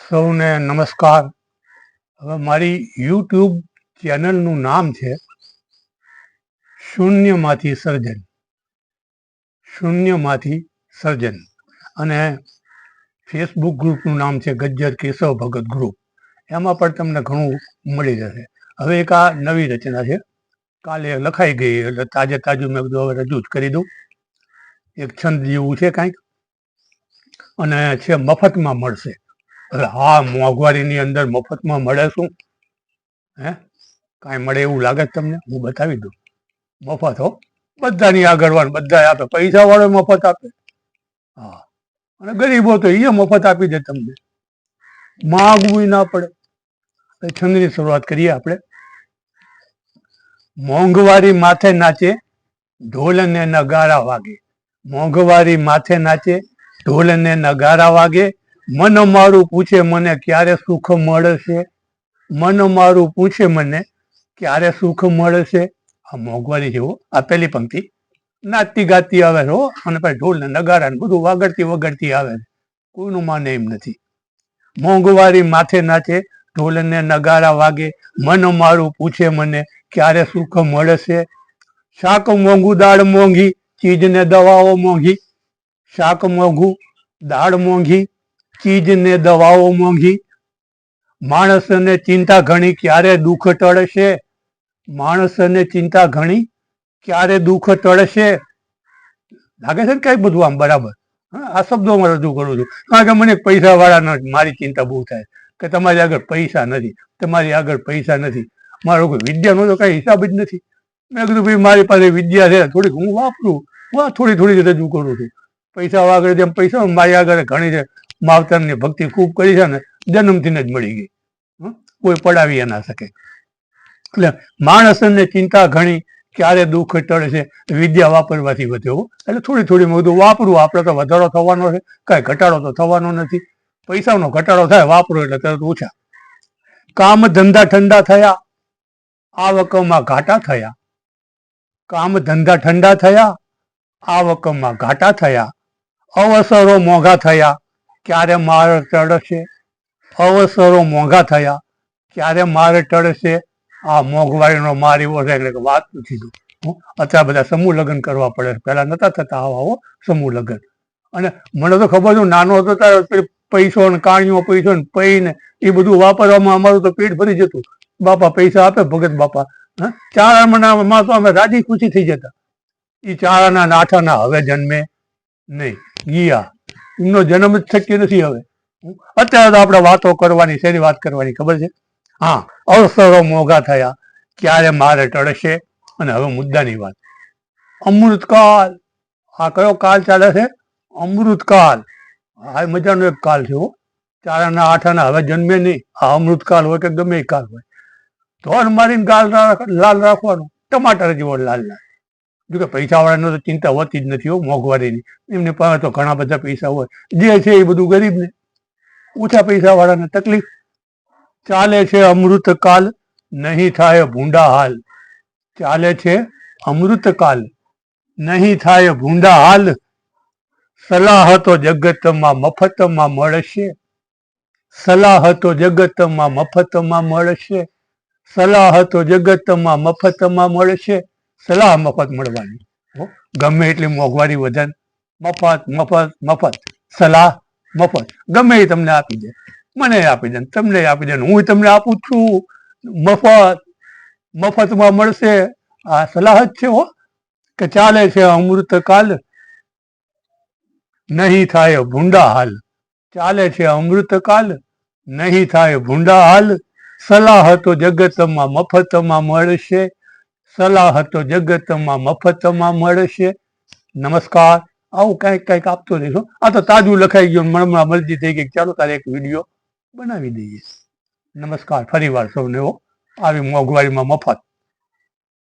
સૌને નમસ્કાર. હવે મારી યુટ્યુબ ચેનલનું નામ છે શૂન્યમાંથી સર્જન. શૂન્યમાંથી સર્જન. અને ફેસબુક ગ્રુપનું નામ છે ગજ્જર કેશવ ભગત ગ્રુપ. એમાં પણ તમને ઘણું મળી જશે. હવે એક આ નવી રચના છે, કાલે લખાઈ ગઈ એટલે તાજે તાજું મેં બધું હવે રજૂ જ કરી દઉં. એક છંદ જેવું છે કાંઈક, અને છે મફતમાં મળશે. એટલે હા, મોંઘવારીની અંદર મફતમાં મળે શું? કાંઈ મળે એવું લાગે તમને? હું બતાવી દઉં. મફત હો, બધાની આગળ વાળ બધા આપે. પૈસા વાળો મફત આપે, હા, અને ગરીબો તો એ મફત આપી દે તમને, માગવું ના પડે. છંદની શરૂઆત કરીએ આપણે. મોંઘવારી માથે નાચે, ઢોલ ને નગારા વાગે. મોંઘવારી માથે નાચે, ઢોલ ને નગારા વાગે. મન મારું પૂછે મને ક્યારે સુખ મળશે. મન મારું પૂછે મને ક્યારે સુખ મળશે. આ મોંઘવારી જેવો આ પેલી પંક્તિ નાચતી ગાતી આવે છે, અને પછી ઢોલ ને નગારા ને બધું વાગડતી વગડતી આવે છે. કોઈનું માને એમ નથી. મોંઘવારી માથે નાચે, ઢોલ ને નગારા વાગે. મન મારું પૂછે મને ક્યારે સુખ મળશે. શાક મોંઘું, દાળ મોંઘી, ચીજ ને દવાઓ મોંઘી. શાક મોંઘું, દાળ મોંઘી, ચીજ ને દવાઓ મોંઘી. માણસને ચિંતા ઘણી ક્યારે દુઃખ ટળશે. માણસને ચિંતા ઘણી ક્યારે દુઃખ ટળશે. લાગે છે ને કઈ બધું આમ બરાબર? આ શબ્દોમાં રજૂ કરું છું, કારણ કે મને પૈસા વાળા મારી ચિંતા બહુ થાય કે તમારી આગળ પૈસા નથી, તમારી આગળ પૈસા નથી. મારો કોઈ વિદ્યાનો તો કઈ હિસાબ જ નથી. મેં કીધું ભાઈ મારી પાસે વિદ્યા છે, થોડીક હું વાપરું, થોડી થોડી રજૂ કરું છું. પૈસા આગળ જેમ પૈસા મારી આગળ ઘણી છે. માવતરની ભક્તિ ખૂબ કરી છે ને, જન્મથી જ મળી ગઈ, કોઈ પડાવી ના શકે. એટલે માણસને ચિંતા ઘણી ક્યારે દુઃખ ટળશે. વિદ્યા વાપરવાથી વધ્યો. એટલે થોડી થોડી બધું વાપરું. આપણે તો વધારો થવાનો છે, કાંઈ ઘટાડો તો થવાનો નથી. પૈસાનો ઘટાડો થાય વાપરો એટલે તરત ઓછા. કામ ધંધા ઠંડા થયા, આવકમાં ઘાટા થયા. કામ ધંધા ઠંડા થયા, આવકમાં ઘાટા થયા. અવસરો મોંઘા થયા, ક્યારે માર ટળશે. અવસરો મોંઘા થયા, ક્યારે માર ટળશે. આ મોંઘવારીનો માર એવો છે એટલે વાત નથી. અત્યારે બધા સમૂહ લગ્ન કરવા પડે. પહેલા નતા થતા આવા સમૂહ લગ્ન. અને મને તો ખબર છે, નાનો હતો ત્યારે પૈસો ને કાણીઓ પૈસો ને પૈ ને એ બધું વાપરવામાં અમારું તો પેટ ભરી જતું. બાપા પૈસા આપે, ભગત બાપા. ચારણામાં તો અમે રાજી ખુશી થઈ જતા. એ ચારાના નાઠાના હવે જન્મે નહીં. ગયા એમનો જન્મ જ શક્ય નથી હવે. અત્યારે તો આપણે વાતો કરવાની, શેની વાત કરવાની ખબર છે? હા, અવસરો મોંઘા થયા, ક્યારે મારે ટળશે. અને હવે મુદ્દાની વાત. અમૃતકાલ. આ કયો કાળ ચાલે છે? અમૃતકાલ. આ મજાનો એક કાલ છે. ચારાના આઠાના હવે જન્મે નહીં. આ અમૃતકાલ હોય કે ગમે એ કાલ હોય, ધોર મારીને ગાલ લાલ રાખવાનું, ટમાટર જેવો લાલ લાલ. જોકે પૈસા વાળાને તો ચિંતા હોતી જ નથી મોંઘવારીની. એમની પાસે તો ઘણા બધા પૈસા હોય. જે છે એ બધું ગરીબને, ઓછા પૈસા વાળાને તકલીફ. ચાલે છે અમૃતકાલ, નહીં થાય ભૂંડા હાલ. ચાલે છે અમૃતકાલ, નહીં થાય ભૂંડા હાલ. સલાહ તો જગતમાં મફતમાં મળશે. સલાહ તો જગતમાં મફતમાં મળશે. સલાહ તો જગતમાં મફતમાં મળશે. સલાહ મફત મળવાની. ગમે એટલી મોંઘવારી વધે, મફત મફત મફત. સલાહ મફત, ગમે એ તમને આપી દે. મને આપી દે, તમને આપી દે, હું તમને આપું છું મફત. મફતમાં મળશે. આ સલાહ જ છે કે ચાલે છે અમૃતકાલ, નહીં થાય ભૂંડા હાલ. ચાલે છે અમૃતકાલ, નહીં થાય ભૂંડા હાલ. સલાહ તો જગતમાં મફતમાં મળશે. સલાહ તો જગતમાં મફતમાં મળશે. નમસ્કાર. આવું કંઈક કંઈક આપતો રહીશું. આ તો તાજું લખાઈ ગયું, મનમાં મરજી થઈ ગઈ, ચાલો તારે એક વિડીયો બનાવી દઈએ. નમસ્કાર ફરી વાર સૌને. આવી મોંઘવારીમાં મફત.